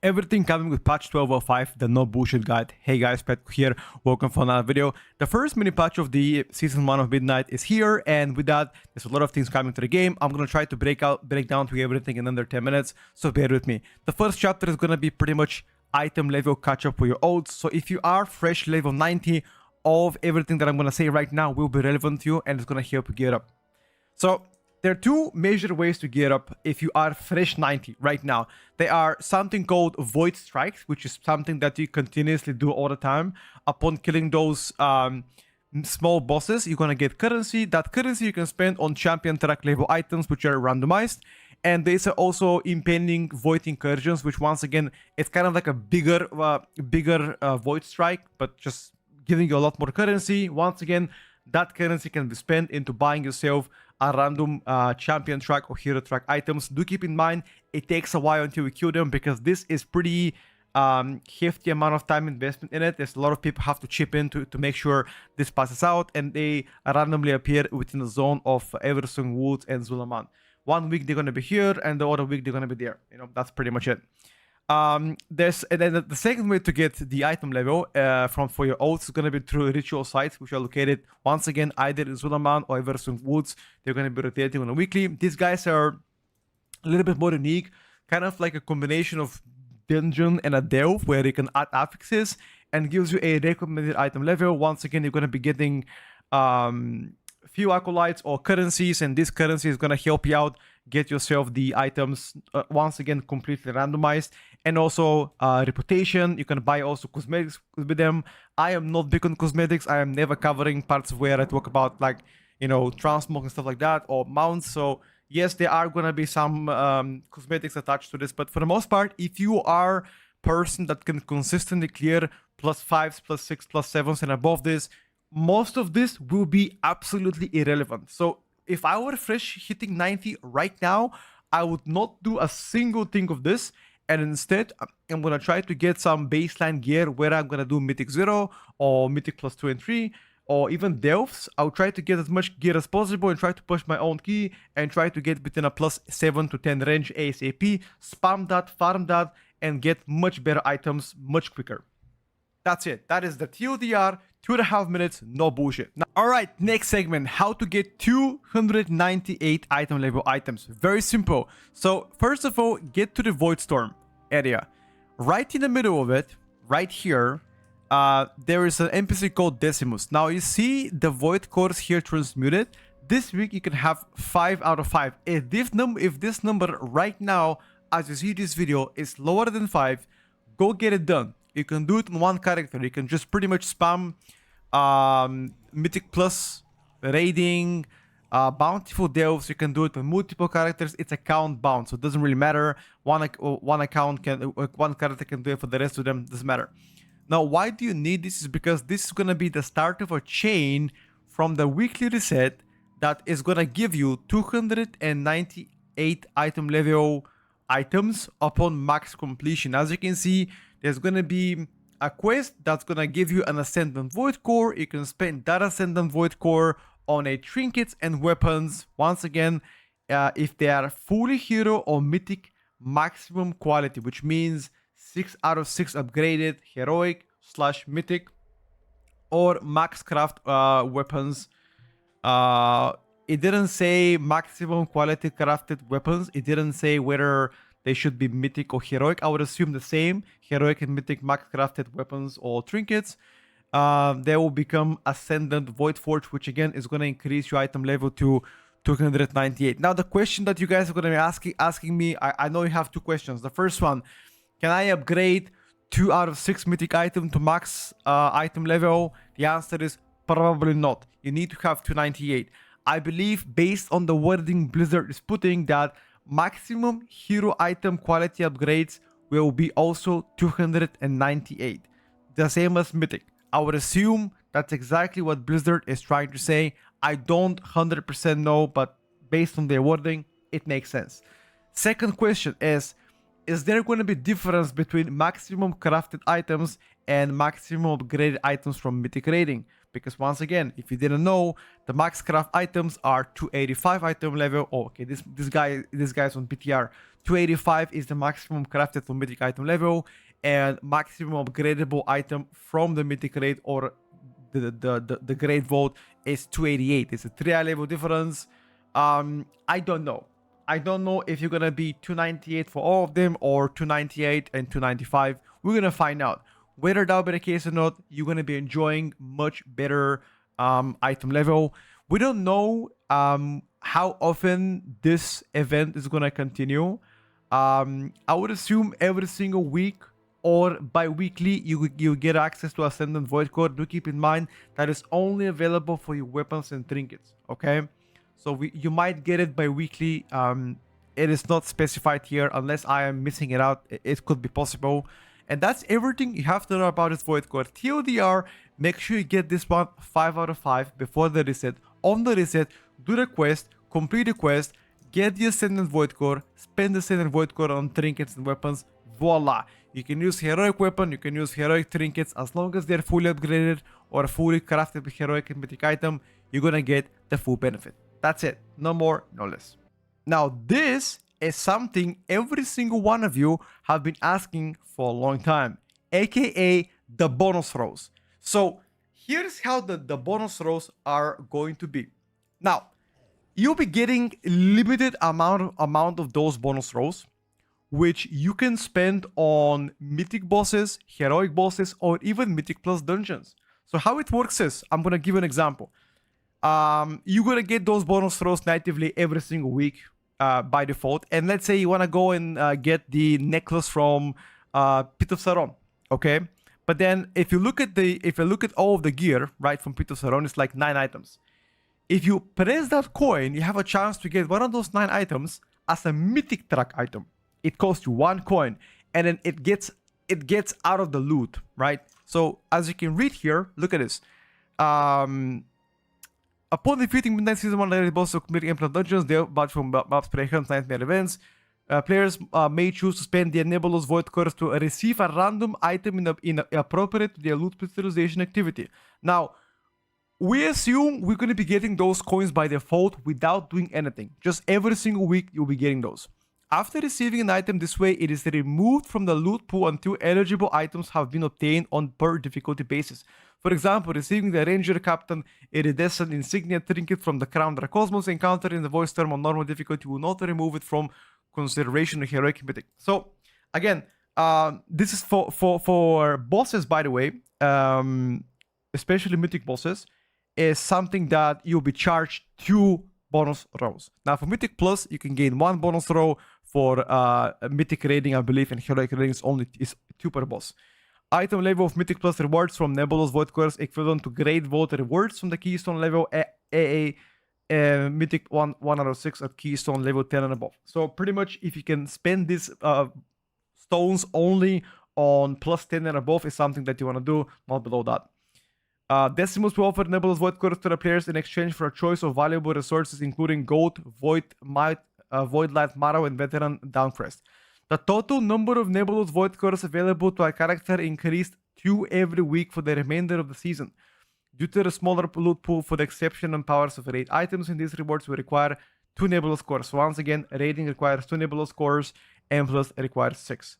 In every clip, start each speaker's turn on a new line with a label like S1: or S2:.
S1: Everything coming with patch 12.05, the no bullshit guide. Hey guys, Petko here. Welcome for another video. The first mini patch of the season 1 of Midnight is here, and with that, there's a lot of things coming to the game. I'm gonna try to break down to everything in under 10 minutes, so bear with me. The first chapter is gonna be pretty much item level catch up for your olds. So if you are fresh level 90, all of everything that I'm gonna say right now will be relevant to you, and it's gonna help you get up. So there are two major ways to get up if you are fresh 90 right now. They are something called void strikes, which is something that you continuously do all the time. Upon killing those small bosses, you're gonna get currency. That currency you can spend on champion track level items, which are randomized. And there's also impending void incursions, which once again, it's kind of like a bigger void strike, but just giving you a lot more currency. Once again, that currency can be spent into buying yourself a random champion track or hero track items. Do keep in mind, it takes a while until we kill them because this is pretty hefty amount of time investment in it. There's a lot of people have to chip in to make sure this passes out, and they randomly appear within the zone of Eversong Woods and Zulaman. 1 week they're going to be here, and the other week they're going to be there. You know, that's pretty much it. And then the second way to get the item level for your oaths is going to be through ritual sites, which are located once again either in Zulaman or Eversong Woods. They're going to be rotating on a weekly. These guys are a little bit more unique, kind of like a combination of dungeon and a delve, where you can add affixes and gives you a recommended item level. Once again, you're going to be getting few acolytes or currencies, and this currency is going to help you out get yourself the items once again completely randomized, and also reputation. You can buy also cosmetics with them. I am not big on cosmetics. I am never covering parts where I talk about, like, you know, transmog and stuff like that, or mounts. So yes, there are gonna be some cosmetics attached to this, but for the most part, if you are person that can consistently clear +5s, +6, +7s and above this, most of this will be absolutely irrelevant. So if I were fresh hitting 90 right now, I would not do a single thing of this, and instead I'm gonna try to get some baseline gear where I'm gonna do Mythic 0 or Mythic +2 and 3, or even Delves. I'll try to get as much gear as possible and try to push my own key and try to get within a +7 to 10 range ASAP, spam that, farm that, and get much better items much quicker. That's it. That is the TLDR, 2.5 minutes, no bullshit. Now, all right, next segment, how to get 298 item level items. Very simple. So first of all, get to the Void Storm area. Right in the middle of it, right here, there is an NPC called Decimus. Now you see the Void cores here transmuted. This week you can have 5 out of 5. If this number right now, as you see this video, is lower than 5, go get it done. You can do it in one character. You can just pretty much spam Mythic Plus, Raiding, Bountiful Delves. You can do it with multiple characters. It's account bound, so it doesn't really matter. One character can do it, for the rest of them doesn't matter. Now, why do you need this? Is because this is gonna be the start of a chain from the weekly reset that is gonna give you 298 item level items upon max completion. As you can see, there's gonna be a quest that's gonna give you an Ascendant Void Core. You can spend that Ascendant Void Core on a trinkets and weapons. Once again, if they are fully hero or mythic maximum quality, which means 6 out of 6 upgraded, heroic / mythic, or max craft weapons. It didn't say maximum quality crafted weapons. It didn't say whether they should be mythic or heroic. I would assume the same, heroic and mythic max crafted weapons or trinkets. They will become Ascendant Void Forge, which again is going to increase your item level to 298. Now the question that you guys are going to be asking me, I know you have two questions. The first one, can I upgrade 2 out of 6 mythic item to max item level? The answer is probably not. You need to have 298. I believe, based on the wording Blizzard is putting, that maximum hero item quality upgrades will be also 298. The same as mythic. I would assume that's exactly what Blizzard is trying to say. I don't 100% know, but based on their wording, it makes sense. Second question is is there going to be difference between maximum crafted items and maximum upgraded items from mythic rating? Because once again, if you didn't know, the max craft items are 285 item level. Oh, okay, this guy's on PTR. 285 is the maximum crafted from mythic item level, and maximum upgradable item from the mythic rate or the great vote is 288. It's a 3 level difference. I don't know. I don't know if you're gonna be 298 for all of them or 298 and 295. We're gonna find out. Whether that'll be the case or not, you're gonna be enjoying much better item level. We don't know how often this event is gonna continue. I would assume every single week or bi-weekly you get access to Ascendant Voidcore. Do keep in mind that is only available for your weapons and trinkets, okay? So you might get it bi-weekly. It is not specified here unless I am missing it out. It could be possible. And that's everything you have to know about this Voidcore. TLDR, make sure you get this one 5 out of 5 before the reset. On the reset, do the quest, complete the quest, get the Ascendant Voidcore, spend the Ascendant Voidcore on trinkets and weapons. Voila! You can use heroic weapon, you can use heroic trinkets as long as they're fully upgraded or fully crafted with heroic and mythic item, you're gonna get the full benefit. That's it. No more, no less. Now, this is something every single one of you have been asking for a long time, aka the bonus rows. So here's how the bonus rows are going to be. Now, you'll be getting limited amount of those bonus rows, which you can spend on mythic bosses, heroic bosses, or even mythic plus dungeons. So how it works is, I'm gonna give an example. You're gonna get those bonus rows natively every single week by default. And let's say you wanna go and get the necklace from Pit of Saron, okay? But then if you look at all of the gear, right, from Pit of Saron, it's like 9 items. If you press that coin, you have a chance to get one of those 9 items as a mythic track item. It costs you 1 coin, and then it gets out of the loot, right? So as you can read here, look at this. Upon defeating Midnight Season 1 related bosses of completing Emperor dungeons, they batch from maps, prehearns, nightmare events. Players may choose to spend their nebulous void cores to receive a random item in appropriate to their loot crystallization activity. Now, we assume we're going to be getting those coins by default without doing anything. Just every single week, you'll be getting those. After receiving an item this way, it is removed from the loot pool until eligible items have been obtained on per difficulty basis. For example, receiving the Ranger Captain Iridescent Insignia Trinket from the Crown Dracosmos encounter in the Voice Storm on normal difficulty will not remove it from consideration of heroic mythic. So, again, this is for bosses, by the way, especially mythic bosses, is something that you'll be charged 2 bonus rows. Now, for Mythic Plus, you can gain 1 bonus row. For Mythic rating, I believe, and Heroic rating is 2 per boss. Item level of Mythic Plus rewards from Nebulous Void Cores equivalent to Great Vote rewards from the Keystone level AA Mythic 1 out of 6 at Keystone level 10 and above. So pretty much if you can spend these stones only on plus 10 and above is something that you want to do, not below that. Decimals will offer Nebulous Void Cores to the players in exchange for a choice of valuable resources including Gold, Void, Might, Void Light Marrow, and Veteran Downcrest. The total number of Nebulous Void Cores available to a character increased 2 every week for the remainder of the season. Due to the smaller loot pool for the exception and powers of raid items in these rewards will require 2 Nebulous Cores. So once again, raiding requires 2 Nebulous Cores, and plus requires 6.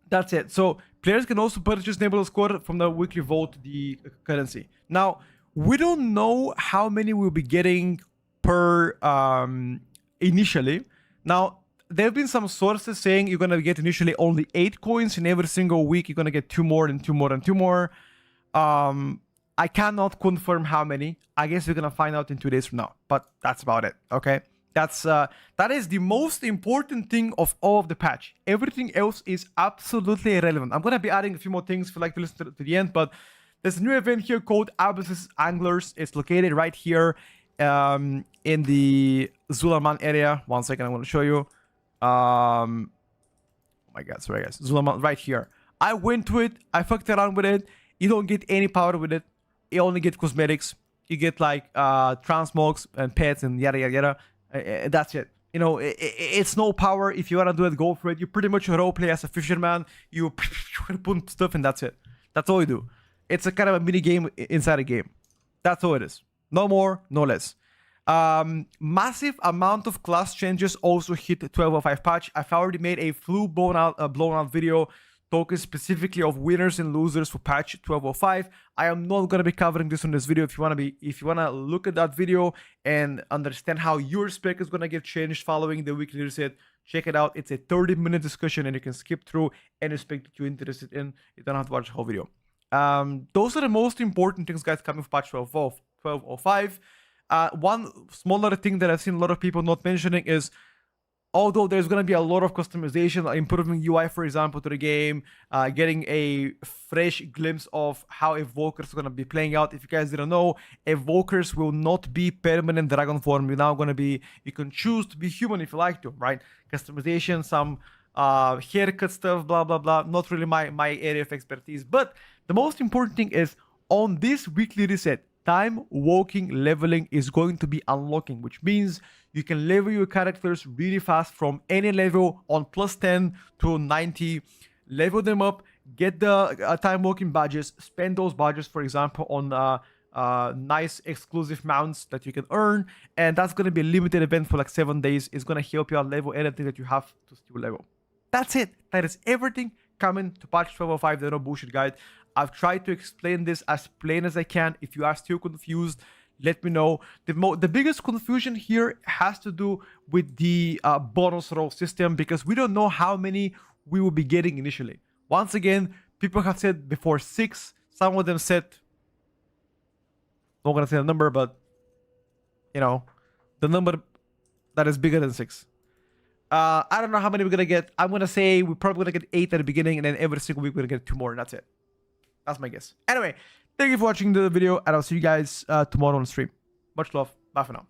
S1: That's it. So players can also purchase Nebulous Core from the weekly vote, the currency. Now, we don't know how many we'll be getting per initially. Now, there have been some sources saying you're going to get initially only 8 coins in every single week. You're going to get 2 more and 2 more and 2 more. I cannot confirm how many. I guess we're going to find out in 2 days from now. But that's about it, okay? That is the most important thing of all of the patch. Everything else is absolutely irrelevant. I'm going to be adding a few more things if you like to listen to the end. But there's a new event here called Abyss's Anglers. It's located right here in the Zulaman area. 1 second, I'm going to show you. Oh my god, sorry guys. Zulaman right here. I went to it. I fucked around with it. You don't get any power with it. You only get cosmetics. You get like transmogs and pets and yada yada yada. That's it. You know, it's no power. If you want to do it, go for it. You pretty much role play as a fisherman. You put stuff and that's it. That's all you do. It's a kind of a mini game inside a game. That's all it is. No more, no less. Massive amount of class changes also hit the 12.05 patch. I've already made a full blown out video talking specifically of winners and losers for patch 12.05. I am not going to be covering this in this video. If you want to look at that video and understand how your spec is going to get changed following the weekly reset, check it out. It's a 30-minute discussion and you can skip through any spec that you're interested in. You don't have to watch the whole video. Those are the most important things, guys, coming for patch 12.05. One smaller thing that I've seen a lot of people not mentioning is, although there's going to be a lot of customization, improving UI, for example, to the game, getting a fresh glimpse of how Evokers are going to be playing out. If you guys didn't know, Evokers will not be permanent dragon form. You're now going to be, you can choose to be human if you like to, right? Customization, some haircut stuff, blah, blah, blah. Not really my area of expertise. But the most important thing is, on this weekly reset, time walking leveling is going to be unlocking, which means you can level your characters really fast from any level on plus 10 to 90, level them up, get the time walking badges, spend those badges, for example, on nice exclusive mounts that you can earn, and that's going to be a limited event for like 7 days. It's going to help you out level anything that you have to still level. That's it. That is everything coming to patch 12.05, the no bullshit guide. I've tried to explain this as plain as I can. If you are still confused, let me know. The biggest confusion here has to do with the bonus roll system, because we don't know how many we will be getting initially. Once again, people have said before 6. Some of them said, I'm not gonna say the number, but you know, the number that is bigger than 6. I don't know how many we're gonna get. I'm gonna say we're probably gonna get 8 at the beginning, and then every single week we're gonna get 2 more, and that's it. That's my guess. Anyway, thank you for watching the video, and I'll see you guys tomorrow on stream. Much love. Bye for now.